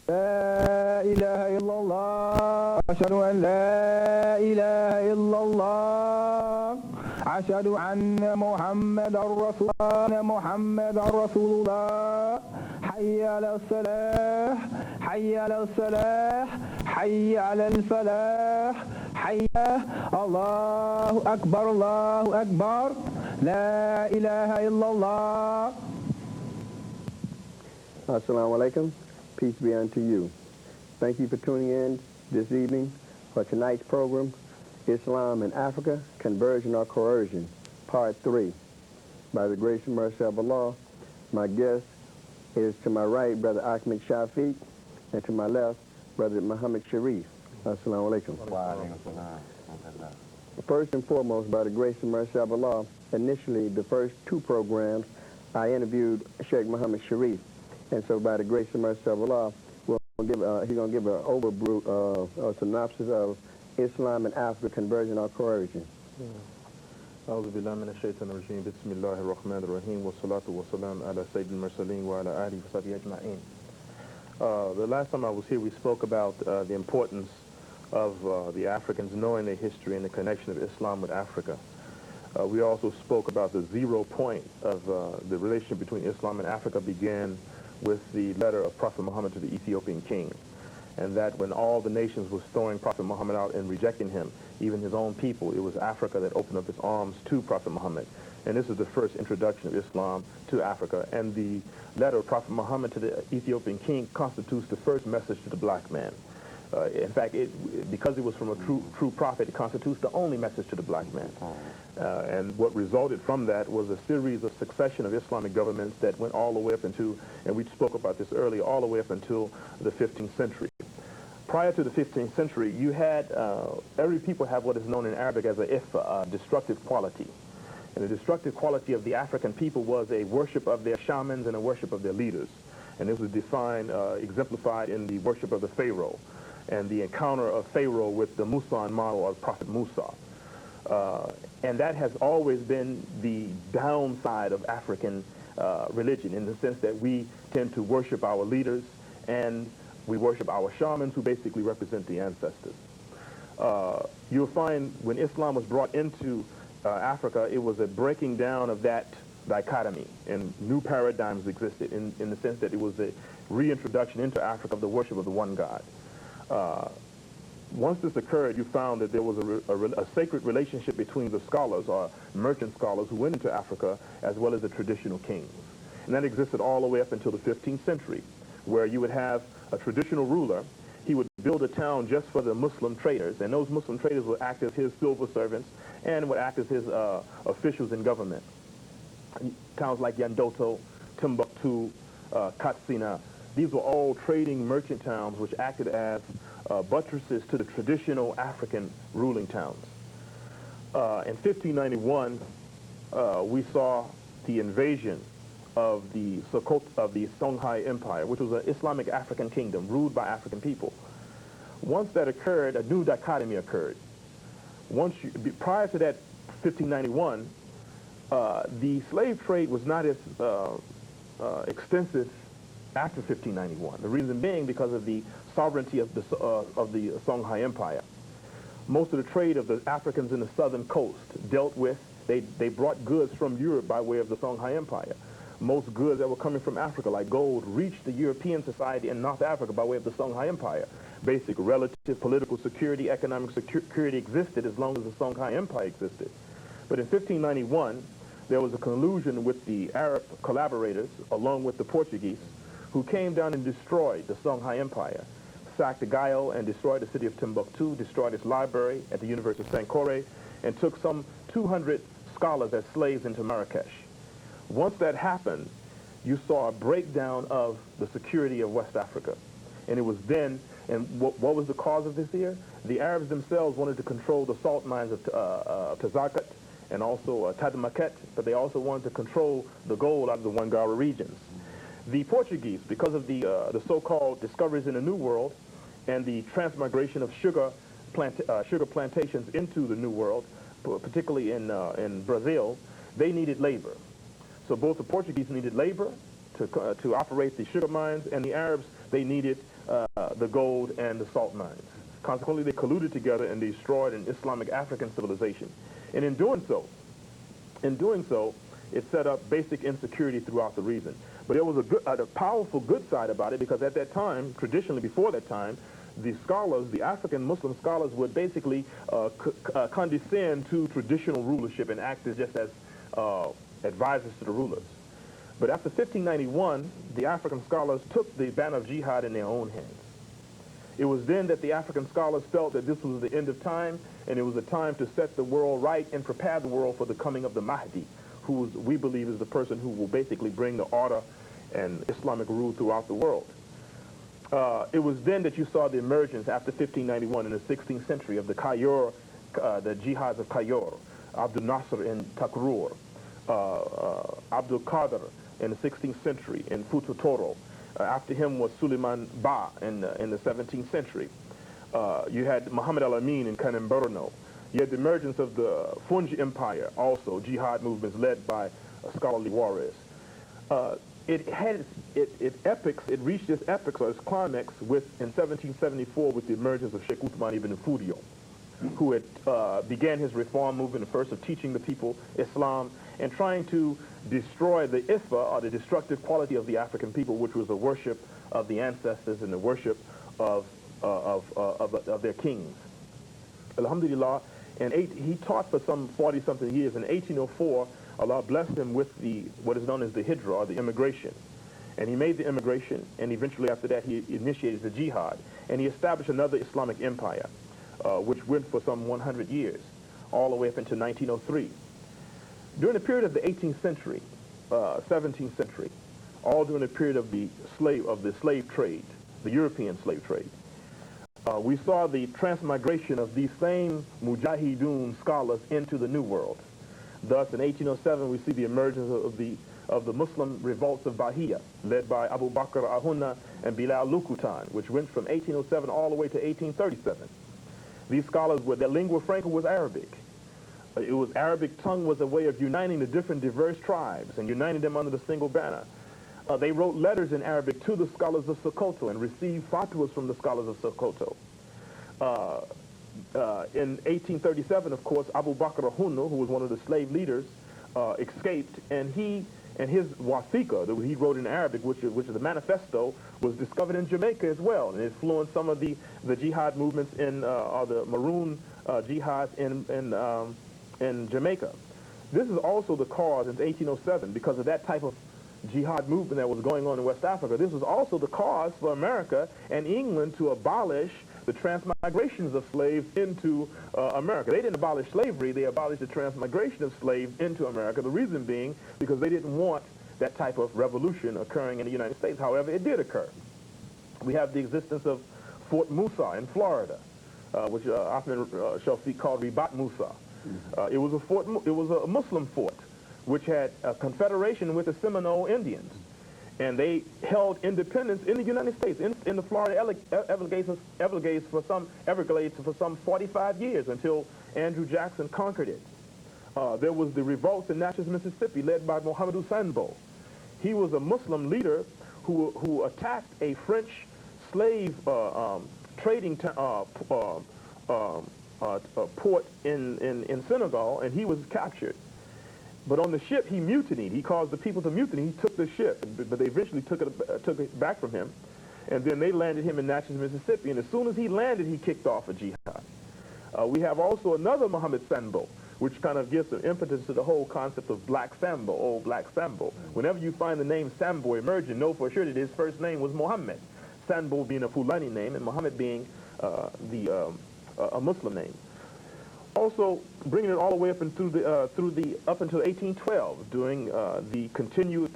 لا إله إلا الله أشهد أن لا إله إلا الله أشهد أن محمد رسول الله حي على الصلاة حي على الصلاة حي على الفلاح حي الله أكبر لا إله إلا الله. Assalamu alaikum. Peace be unto you. Thank you for tuning in this evening for tonight's program, Islam in Africa, Conversion or Coercion, Part 3. By the grace and mercy of Allah, my guest is to my right, Brother Ahmed Shafiq, and to my left, Brother Muhammad Sharif. Assalamu alaikum. First and foremost, by the grace and mercy of Allah, initially the first two programs, I interviewed Sheikh Muhammad Sharif. And so by the grace and mercy of Allah, he's going to give an overview, a synopsis of Islam in Africa, Conversion or Coercion. أعوذ بالله من الشيطان الرجيم بسم الله الرحمن الرحيم والصلاة والسلام على سيد المرسلين وعلى آله وصحبه أجمعين. The last time I was here, we spoke about the importance of the Africans knowing their history and the connection of Islam with Africa. We also spoke about the 0 point of the relationship between Islam and Africa began with the letter of Prophet Muhammad to the Ethiopian king, and that when all the nations was throwing Prophet Muhammad out and rejecting him, even his own people, it was Africa that opened up its arms to Prophet Muhammad. And this is the first introduction of Islam to Africa. And the letter of Prophet Muhammad to the Ethiopian king constitutes the first message to the black man. In fact, because it was from a true prophet, it constitutes the only message to the black man. And what resulted from that was a series of succession of Islamic governments that went all the way up into, and we spoke about this earlier, all the way up until the 15th century. Prior to the 15th century, you had, every people have what is known in Arabic as a destructive quality. And the destructive quality of the African people was a worship of their shamans and a worship of their leaders. And this was defined, exemplified in the worship of the Pharaoh and the encounter of Pharaoh with the Musan model of Prophet Musa. And that has always been the downside of African religion, in the sense that we tend to worship our leaders and we worship our shamans, who basically represent the ancestors. You'll find when Islam was brought into Africa, it was a breaking down of that dichotomy, and new paradigms existed in the sense that it was a reintroduction into Africa of the worship of the one God. Once this occurred, you found that there was a sacred relationship between the scholars, or merchant scholars, who went into Africa, as well as the traditional kings. And that existed all the way up until the 15th century, where you would have a traditional ruler. He would build a town just for the Muslim traders, and those Muslim traders would act as his civil servants and would act as his officials in government. Towns like Yandoto, Timbuktu, Katsina, these were all trading merchant towns which acted as buttresses to the traditional African ruling towns. In 1591, we saw the invasion of the Songhai Empire, which was an Islamic African kingdom ruled by African people. Once that occurred, a new dichotomy occurred. Prior to that 1591, the slave trade was not as extensive after 1591. The reason being because of the sovereignty of the Songhai Empire. Most of the trade of the Africans in the southern coast dealt with, they brought goods from Europe by way of the Songhai Empire. Most goods that were coming from Africa, like gold, reached the European society in North Africa by way of the Songhai Empire. Basic relative political security, economic security existed as long as the Songhai Empire existed. But in 1591, there was a collusion with the Arab collaborators, along with the Portuguese, who came down and destroyed the Songhai Empire, sacked the Gayo and destroyed the city of Timbuktu, destroyed its library at the University of Sankore, and took some 200 scholars as slaves into Marrakesh. Once that happened, you saw a breakdown of the security of West Africa. And it was then, and what was the cause of this here? The Arabs themselves wanted to control the salt mines of Tazakat and also Tadamaket, but they also wanted to control the gold out of the Wangara regions. The Portuguese, because of the so-called discoveries in the New World and the transmigration of sugar plantations into the New World, particularly in Brazil, they needed labor. So both the Portuguese needed labor to operate the sugar mines, and the Arabs they needed the gold and the salt mines. Consequently, they colluded together and destroyed an Islamic African civilization. And in doing so, it set up basic insecurity throughout the region. But there was a powerful good side about it, because at that time, traditionally before that time, the scholars, the African Muslim scholars, would basically condescend to traditional rulership and act as just as advisors to the rulers. But after 1591, the African scholars took the banner of jihad in their own hands. It was then that the African scholars felt that this was the end of time, and it was a time to set the world right and prepare the world for the coming of the Mahdi, who we believe is the person who will basically bring the order and Islamic rule throughout the world. It was then that you saw the emergence after 1591 in the 16th century of the Cayor, the jihads of Cayor, Abdul Nasser in Takrur, Abdul Qadir in the 16th century in Futu Toro. After him was Suleiman Ba in the 17th century. You had Muhammad al-Amin in Kanem-Borno. You had the emergence of the Funj Empire, also jihad movements led by scholarly warriors. It reached its epics or its climax in 1774 with the emergence of Sheikh Uthman ibn Fudio, who had began his reform movement, the first of teaching the people Islam and trying to destroy the ifa, or the destructive quality of the African people, which was the worship of the ancestors and the worship of their kings. Alhamdulillah, and he taught for some 40-something years. In 1804, Allah blessed him with what is known as the hijra, or the immigration. And he made the immigration, and eventually after that he initiated the jihad. And he established another Islamic empire, which went for some 100 years, all the way up into 1903. During the period of the 18th century, 17th century, all during the period of the slave trade, the European slave trade, we saw the transmigration of these same mujahideen scholars into the New World. Thus, in 1807, we see the emergence of the Muslim revolts of Bahia, led by Abu Bakr Ahunna and Bilal Lukutan, which went from 1807 all the way to 1837. These scholars, their lingua franca was Arabic. It was Arabic tongue was a way of uniting the different diverse tribes and uniting them under the single banner. They wrote letters in Arabic to the scholars of Sokoto and received fatwas from the scholars of Sokoto. In 1837, of course, Abu Bakr Ahunna, who was one of the slave leaders, escaped, and his Wathiqa that he wrote in Arabic, which is the manifesto, was discovered in Jamaica as well, and influenced some of the jihad movements or the Maroon jihads in Jamaica. This is also the cause in 1807, because of that type of jihad movement that was going on in West Africa. This was also the cause for America and England to abolish the transmigrations of slaves into America. They didn't abolish slavery, they abolished the transmigration of slaves into America, the reason being because they didn't want that type of revolution occurring in the United States. However, it did occur. We have the existence of Fort Musa in Florida, which Ahmed Shafiq called Ribat Musa. It was a Muslim fort, which had a confederation with the Seminole Indians. And they held independence in the United States, in the Florida Everglades for some 45 years until Andrew Jackson conquered it. There was the revolts in Natchez, Mississippi, led by Mohammed Sambo. He was a Muslim leader who attacked a French slave trading port in Senegal, and he was captured. But on the ship, he mutinied. He caused the people to mutiny. He took the ship, but they eventually took it back from him. And then they landed him in Natchez, Mississippi. And as soon as he landed, he kicked off a jihad. We have also another Muhammad Sambo, which kind of gives some impetus to the whole concept of Black Sambo, old Black Sambo. Whenever you find the name Sambo emerging, know for sure that his first name was Muhammad. Sambo being a Fulani name, and Muhammad being a Muslim name. Also, bringing it all the way up until 1812, during the continued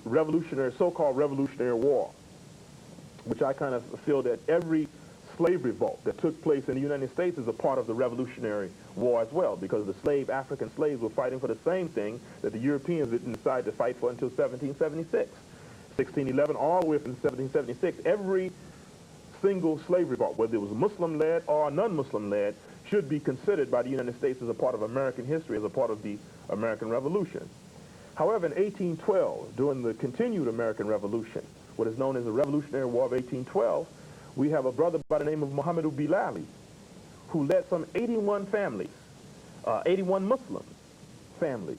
so-called revolutionary war, which I kind of feel that every slave revolt that took place in the United States is a part of the Revolutionary War as well, because the African slaves were fighting for the same thing that the Europeans didn't decide to fight for until 1776. 1611 all the way up until 1776, every single slave revolt, whether it was Muslim-led or non-Muslim-led, should be considered by the United States as a part of American history, as a part of the American Revolution. However, in 1812, during the continued American Revolution, what is known as the Revolutionary War of 1812, we have a brother by the name of Muhammad Bilali, who led some 81 families, 81 Muslim families.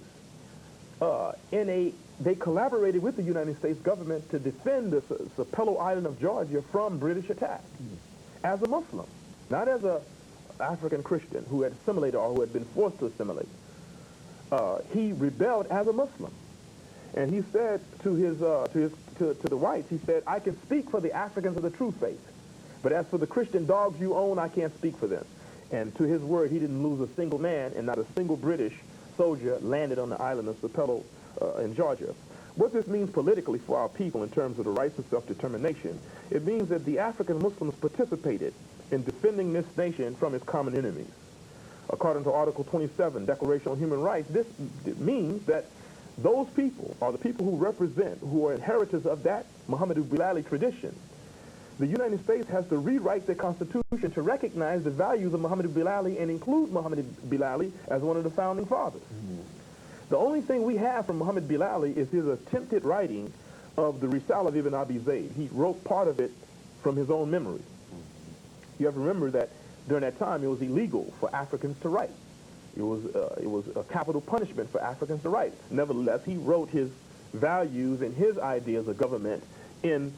They collaborated with the United States government to defend the Sapelo Island of Georgia from British attack as a Muslim, not as a African Christian who had assimilated or who had been forced to assimilate. He rebelled as a Muslim, and he said to the whites, he said, "I can speak for the Africans of the true faith, but as for the Christian dogs you own, I can't speak for them." And to his word, he didn't lose a single man, and not a single British soldier landed on the island of Sapelo in Georgia. What this means politically for our people in terms of the rights of self-determination, it means that the African Muslims participated in defending this nation from its common enemies. According to Article 27, Declaration on Human Rights, this means that those people are the people who represent, who are inheritors of that Muhammad Bilali tradition. The United States has to rewrite the Constitution to recognize the values of Muhammad Bilali and include Muhammad Bilali as one of the founding fathers. The only thing we have from Muhammad Bilali is his attempted writing of the Risala of Ibn Abi Zayd. He wrote part of it from his own memory. You have to remember that during that time it was illegal for Africans to write. It was a capital punishment for Africans to write. Nevertheless, he wrote his values and his ideas of government in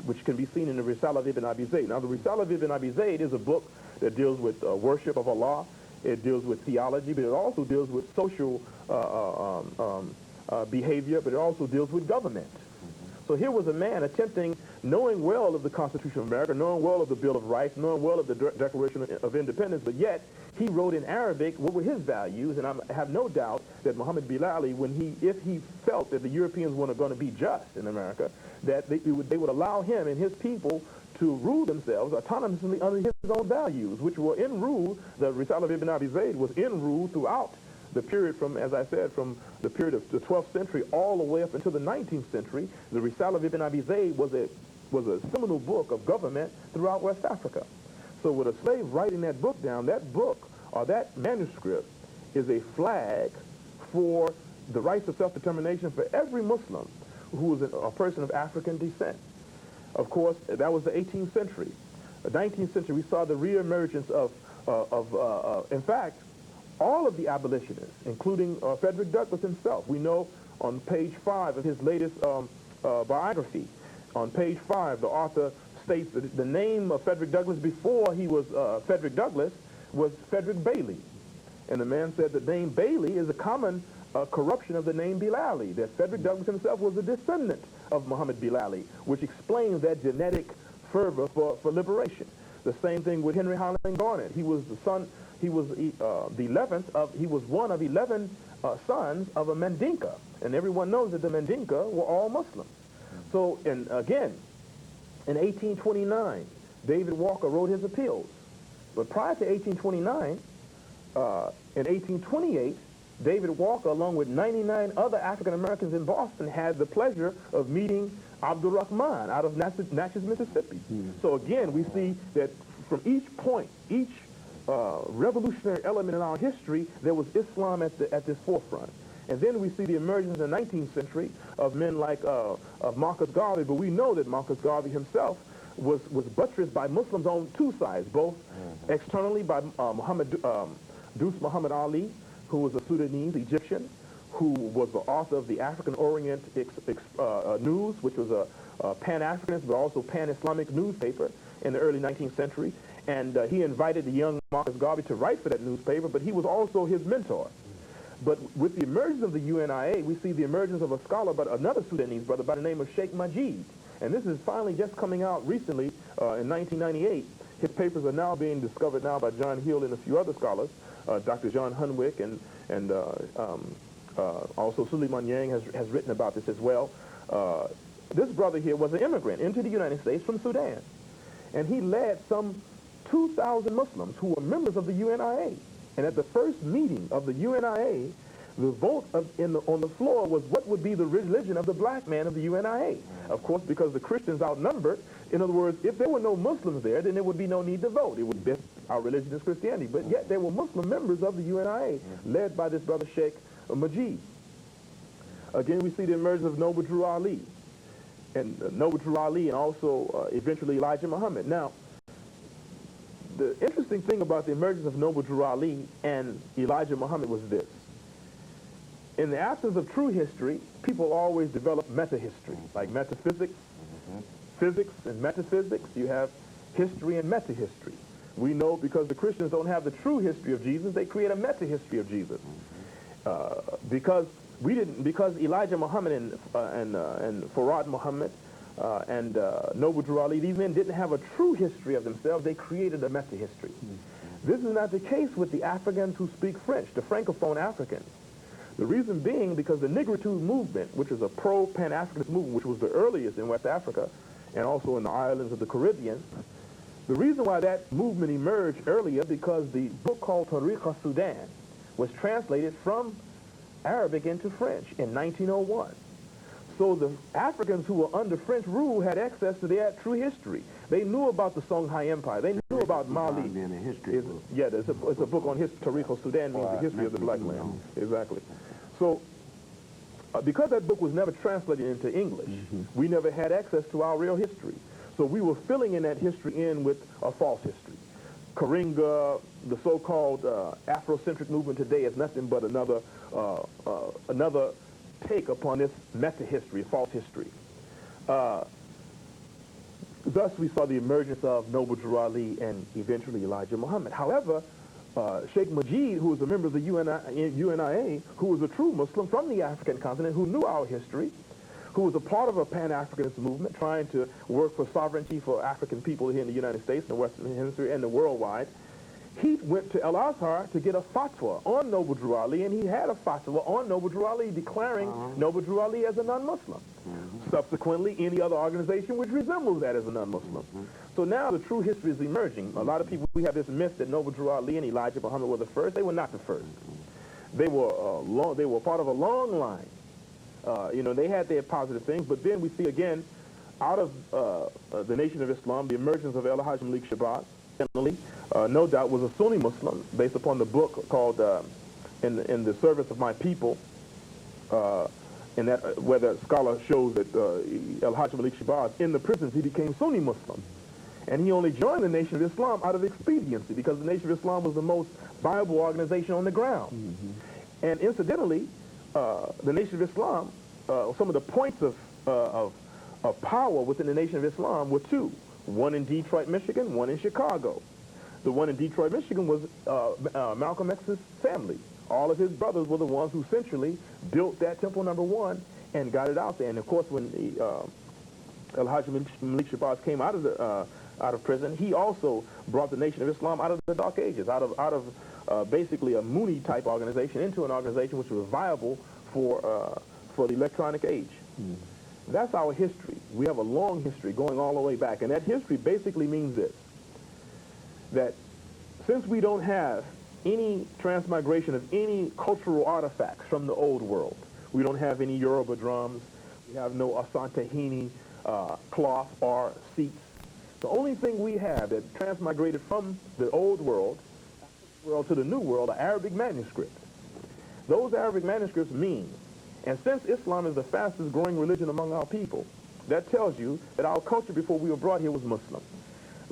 which can be seen in the Risala of Ibn Abi Zayd. Now, the Risala of Ibn Abi Zayd is a book that deals with worship of Allah. It deals with theology, but it also deals with social behavior, but it also deals with government. So here was a man attempting, knowing well of the Constitution of America, knowing well of the Bill of Rights, knowing well of the Declaration of Independence, but yet he wrote in Arabic what were his values, and I have no doubt that Muhammad Bilali, if he felt that the Europeans were going to be just in America, that they would allow him and his people to rule themselves autonomously under his own values, which were in rule. The Risala of Ibn Abi Zayd was in rule throughout the period from, as I said, from the period of the 12th century all the way up until the 19th century. The Risala of Ibn Abi Zayd was a seminal book of government throughout West Africa. So with a slave writing that book down, that book or that manuscript is a flag for the rights of self-determination for every Muslim who is a person of African descent. Of course, that was the 18th century. The 19th century, we saw the reemergence in fact, all of the abolitionists, including Frederick Douglass himself. We know on page 5 of his latest biography, on page 5, the author states that the name of Frederick Douglass before he was Frederick Douglass was Frederick Bailey. And the man said the name Bailey is a common corruption of the name Bilali, that Frederick Douglass himself was a descendant of Muhammad Bilali, which explains that genetic fervor for liberation. The same thing with Henry Highland Garnet. He was the son, he was he was one of 11 sons of a Mandinka, and everyone knows that the Mandinka were all Muslims. So, and again, in 1829, David Walker wrote his appeals. But prior to 1829, in 1828, David Walker, along with 99 other African Americans in Boston, had the pleasure of meeting Abdul Rahman out of Natchez, Mississippi. So again, we see that from each point, each revolutionary element in our history, there was Islam at this forefront. And then we see the emergence in the 19th century of men like Marcus Garvey, but we know that Marcus Garvey himself was buttressed by Muslims on two sides, both externally by Deuce Muhammad Ali, who was a Sudanese Egyptian, who was the author of the African Orient News, which was a Pan-Africanist but also Pan-Islamic newspaper in the early 19th century. And he invited the young Marcus Garvey to write for that newspaper, but he was also his mentor. But with the emergence of the UNIA, we see the emergence of a scholar, but another Sudanese brother by the name of Sheikh Majid. And this is finally just coming out recently in 1998. His papers are now being discovered now by John Hill and a few other scholars. Dr. John Hunwick and also Suleiman Yang has written about this as well. This brother here was an immigrant into the United States from Sudan. And he led some 2,000 Muslims who were members of the UNIA. And at the first meeting of the UNIA, the vote on the floor was what would be the religion of the black man of the UNIA. Of course, because the Christians outnumbered. In other words, if there were no Muslims there, then there would be no need to vote. It would be our religion is Christianity. But yet there were Muslim members of the UNIA, led by this brother Sheikh Majid. Again, we see the emergence of Noble Drew Ali. Noble Ali, and also eventually Elijah Muhammad. Now, the interesting thing about the emergence of Noble Ali and Elijah Muhammad was this. In the absence of true history, people always develop meta-history, like metaphysics, physics, and metaphysics. You have history and meta-history. We know because the Christians don't have the true history of Jesus, they create a meta-history of Jesus. Because Elijah Muhammad and Farad Muhammad and Noble Ali, these men didn't have a true history of themselves, they created a meta-history. This is not the case with the Africans who speak French, the Francophone Africans. The reason being because the Negritude movement, which is a pro-Pan-Africanist movement, which was the earliest in West Africa and also in the islands of the Caribbean, the reason why that movement emerged earlier because the book called Sudan was translated from Arabic into French in 1901. So the Africans who were under French rule had access to their true history. They knew about the Songhai Empire. They knew about Mali. Yeah, it's a book on history. Sudan means the history of the black man. Exactly. So because that book was never translated into English, we never had access to our real history. So we were filling in that history in with a false history. Karinga, the so-called Afrocentric movement today is nothing but another take upon this meta-history, false history. Thus we saw the emergence of Noble Ali and eventually Elijah Muhammad. However, Sheikh Majid, who was a member of the UNIA, who was a true Muslim from the African continent, who knew our history, who was a part of a Pan-Africanist movement trying to work for sovereignty for African people here in the United States, the Western Hemisphere, and the worldwide. He went to Al-Azhar to get a fatwa on Noble Ali, and he had a fatwa on Noble Ali declaring Noble Ali as a non-Muslim. Subsequently, any other organization which resembles that as a non-Muslim. So now the true history is emerging. A lot of people, we have this myth that Noble Ali and Elijah Muhammad were the first. They were not the first. They were part of a long line. They had their positive things, but then we see again, out of the Nation of Islam, the emergence of El-Hajj Malik Shabazz, no doubt was a Sunni Muslim, based upon the book called In the Service of My People, and that where the scholar shows that El-Hajj Malik Shabazz, in the prisons, he became Sunni Muslim. And he only joined the Nation of Islam out of expediency, because the Nation of Islam was the most viable organization on the ground. And incidentally, the Nation of Islam, some of the points of power within the Nation of Islam were two. One in Detroit, Michigan, one in Chicago. The one in Detroit, Michigan was Malcolm X's family. All of his brothers were the ones who centrally built that Temple Number 1 and got it out there. And of course, when El-Hajj Malik Shabazz came out of prison, he also brought the Nation of Islam out of the Dark Ages, out of basically a Mooney type organization into an organization which was viable for the electronic age. That's our history. We have a long history going all the way back, and that history basically means this, that since we don't have any transmigration of any cultural artifacts from the old world, we don't have any Yoruba drums, we have no Asantehene cloth or seats. The only thing we have that transmigrated from the old world to the new world are Arabic manuscripts. Those Arabic manuscripts mean, and since Islam is the fastest growing religion among our people, that tells you that our culture before we were brought here was Muslim.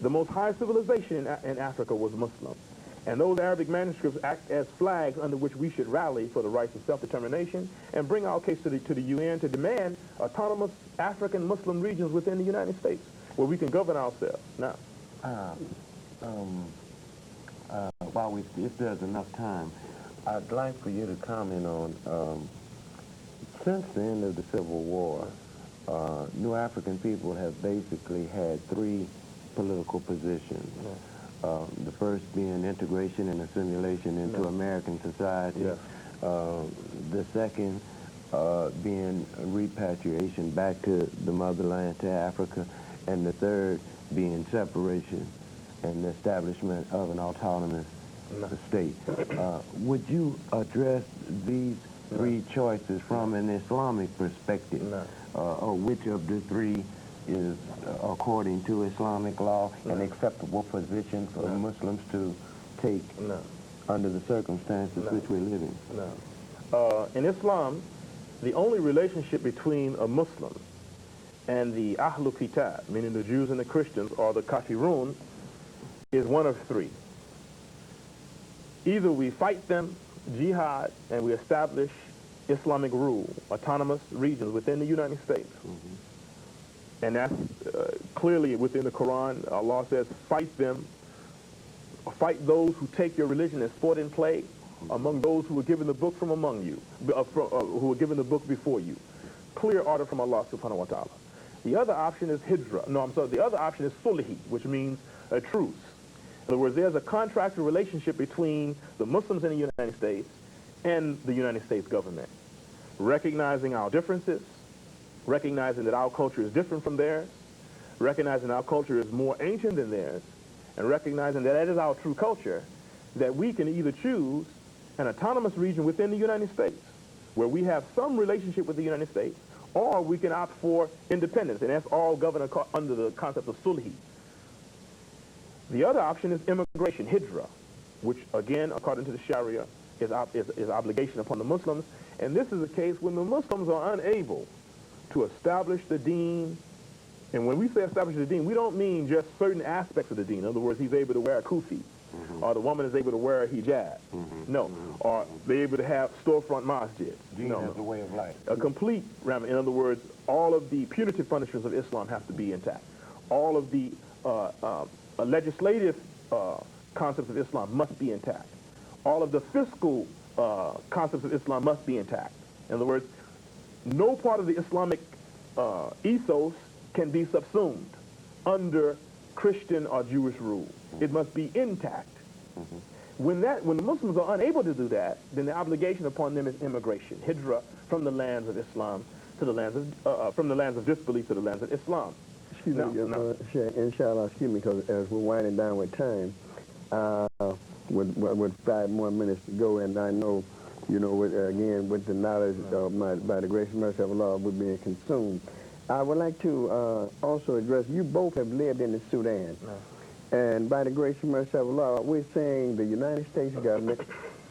The most high civilization in Africa was Muslim. And those Arabic manuscripts act as flags under which we should rally for the rights of self-determination and bring our case to the UN to demand autonomous African Muslim regions within the United States where we can govern ourselves. Now, if there's enough time, I'd like for you to comment on, since the end of the Civil War, New African people have basically had three political positions. The first being integration and assimilation into American society. The second being repatriation back to the motherland, to Africa. And the third being separation and the establishment of an autonomous state. Would you address these three choices from an Islamic perspective? Or which of the three is, according to Islamic law, an acceptable position for Muslims to take under the circumstances which we live in? In Islam, the only relationship between a Muslim and the Ahlul Kitab, meaning the Jews and the Christians, or the Kafirun, is one of three. Either we fight them, jihad, and we establish Islamic rule, autonomous regions within the United States. And that's clearly within the Quran. Allah says, fight them, fight those who take your religion as sport and play among those who were given the book from among you, who were given the book before you. Clear order from Allah subhanahu wa ta'ala. The other option is hijra. No, I'm sorry. The other option is sulhi, which means a truce. In other words, there's a contractual relationship between the Muslims in the United States and the United States government, recognizing our differences, recognizing that our culture is different from theirs, recognizing our culture is more ancient than theirs, and recognizing that is our true culture, that we can either choose an autonomous region within the United States, where we have some relationship with the United States, or we can opt for independence, and that's all governed under the concept of sulhi. The other option is immigration, hijra, which again, according to the Sharia, is obligation upon the Muslims. And this is a case when the Muslims are unable to establish the deen. And when we say establish the deen, we don't mean just certain aspects of the deen. In other words, he's able to wear a kufi, or the woman is able to wear a hijab. No, or they're able to have storefront masjids. Deen as a way of life. A complete remedy. In other words, all of the punitive punishments of Islam have to be intact. All of the legislative concepts of Islam must be intact. All of the fiscal concepts of Islam must be intact. In other words, no part of the Islamic ethos can be subsumed under Christian or Jewish rule. It must be intact. When the Muslims are unable to do that, then the obligation upon them is immigration, hijra, from the lands of Islam to the lands of from the lands of disbelief to the lands of Islam. Excuse me, inshallah, excuse me, because as we're winding down with time, with 5 more minutes to go, and I know, again, with the knowledge of by the grace and mercy of Allah, we're being consumed. I would like to also address, you both have lived in the Sudan. And by the grace and mercy of Allah, we're saying the United States government,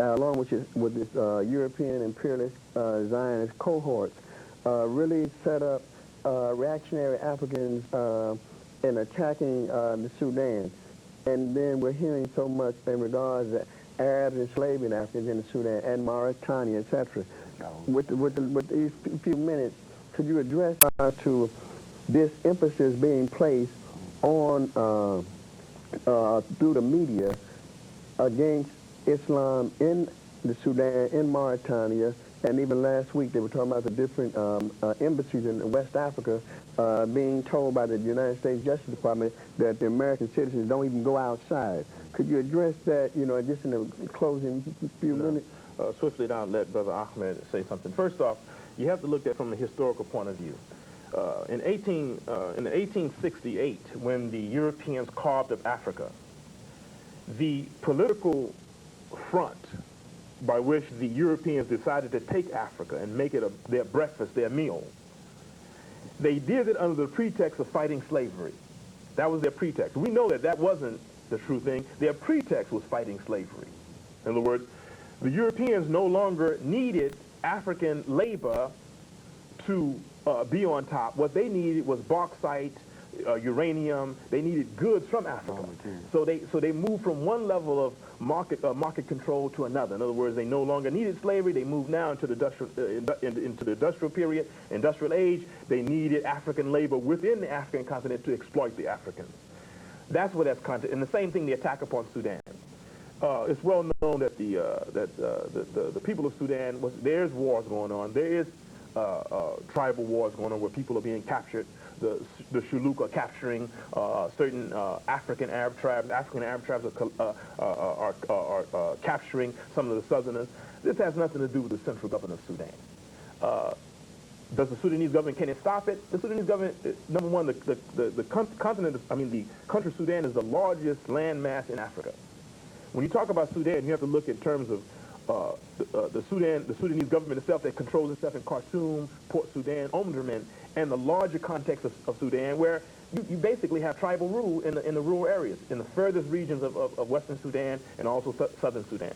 along with this European imperialist Zionist cohorts, really set up reactionary Africans in attacking the Sudan. And then we're hearing so much in regards to Arabs enslaving Africans in the Sudan and Mauritania, etc. With these few minutes, could you address to this emphasis being placed on through the media against Islam in the Sudan, in Mauritania, and even last week they were talking about the different embassies in West Africa being told by the United States Justice Department that the American citizens don't even go outside. Could you address that, just in the closing few minutes? Swiftly, now let Brother Ahmed say something. First off, you have to look at it from a historical point of view. In 1868, when the Europeans carved up Africa, the political front by which the Europeans decided to take Africa and make it their breakfast, their meal, they did it under the pretext of fighting slavery. That was their pretext. We know that wasn't the true thing. Their pretext was fighting slavery. In other words, the Europeans no longer needed African labor to be on top. What they needed was bauxite, uranium. They needed goods from Africa. So they moved from one level of market control to another. In other words, they no longer needed slavery. They moved now into the industrial period, industrial age. They needed African labor within the African continent to exploit the Africans. That's what that's content. And the same thing, the attack upon Sudan. It's well known that the people of Sudan, there's wars going on. There is tribal wars going on where people are being captured. The Shuluk are capturing certain African Arab tribes. African Arab tribes are capturing some of the Southerners. This has nothing to do with the central government of Sudan. Does the Sudanese government, can it stop it? The Sudanese government, number one, the country Sudan is the largest landmass in Africa. When you talk about Sudan, you have to look in terms of the Sudanese government itself that controls itself in Khartoum, Port Sudan, Omdurman, and the larger context of Sudan, where you basically have tribal rule in the rural areas, in the furthest regions of Western Sudan and also Southern Sudan.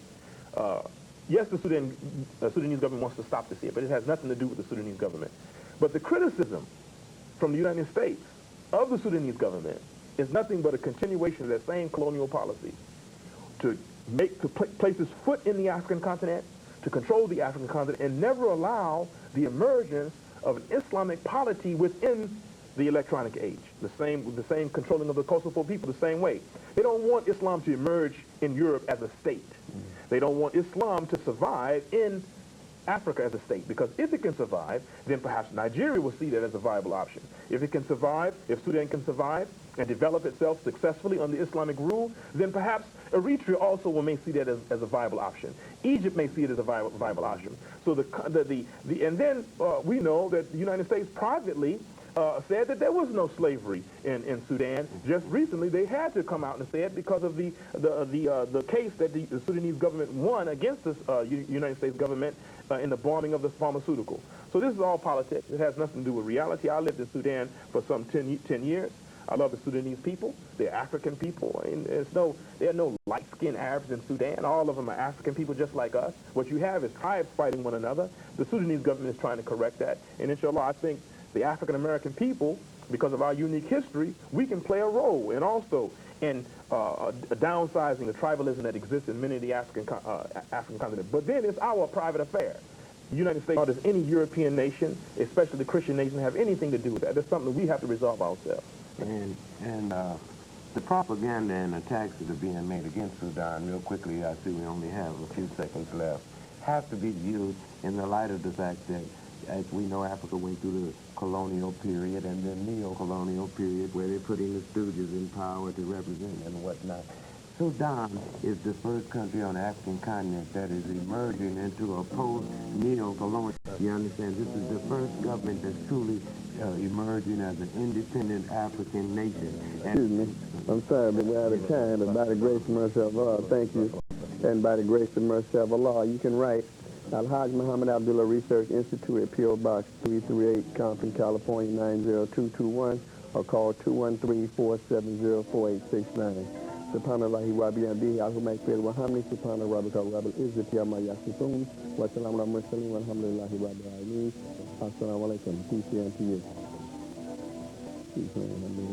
Yes, the Sudanese government wants to stop this here, but it has nothing to do with the Sudanese government. But the criticism from the United States of the Sudanese government is nothing but a continuation of that same colonial policy to place its foot in the African continent, to control the African continent, and never allow the emergence of an Islamic polity within the electronic age. The same controlling of the Kosovo people the same way. They don't want Islam to emerge in Europe as a state. They don't want Islam to survive in Africa as a state, because if it can survive, then perhaps Nigeria will see that as a viable option. If it can survive, if Sudan can survive and develop itself successfully under Islamic rule, then perhaps Eritrea also may see that as a viable option. Egypt may see it as a viable option. So and then we know that the United States privately said that there was no slavery in Sudan. Just recently, they had to come out and say it because of the case that the Sudanese government won against the United States government in the bombing of the pharmaceutical. So this is all politics. It has nothing to do with reality. I lived in Sudan for some 10 years. I love the Sudanese people. They're African people. And there are no light-skinned Arabs in Sudan. All of them are African people just like us. What you have is tribes fighting one another. The Sudanese government is trying to correct that. And inshallah, I think the African-American people, because of our unique history, we can play a role, and also in downsizing the tribalism that exists in many of the African continent. But then it's our private affair. The United States, or does any European nation, especially the Christian nation, have anything to do with that? That's something that we have to resolve ourselves. And the propaganda and attacks that are being made against Sudan, real quickly, I see we only have a few seconds left, have to be viewed in the light of the fact that, as we know, Africa went through the colonial period and then neo-colonial period where they're putting the stooges in power to represent and whatnot. Sudan is the first country on the African continent that is emerging into a post-neo-colonial. You understand? This is the first government that's truly emerging as an independent African nation. Excuse me. I'm sorry, but we're out of time. But by the grace and mercy of Allah, thank you. And by the grace and mercy of Allah, you can write Al-Hajj Muhammad Abdullah Research Institute at P.O. Box 338, Compton, California 90221, or call 213-470-4869. Subhanallahi wa bihamdihi, Allahumma ikfir wa hamdi, subhana rabbika rabbil izzati amma yasifun, wa salamun ala mursalin, walhamdulillahi rabbil alamin. Assalamu alaikum. Peace be unto you. Peace be unto you.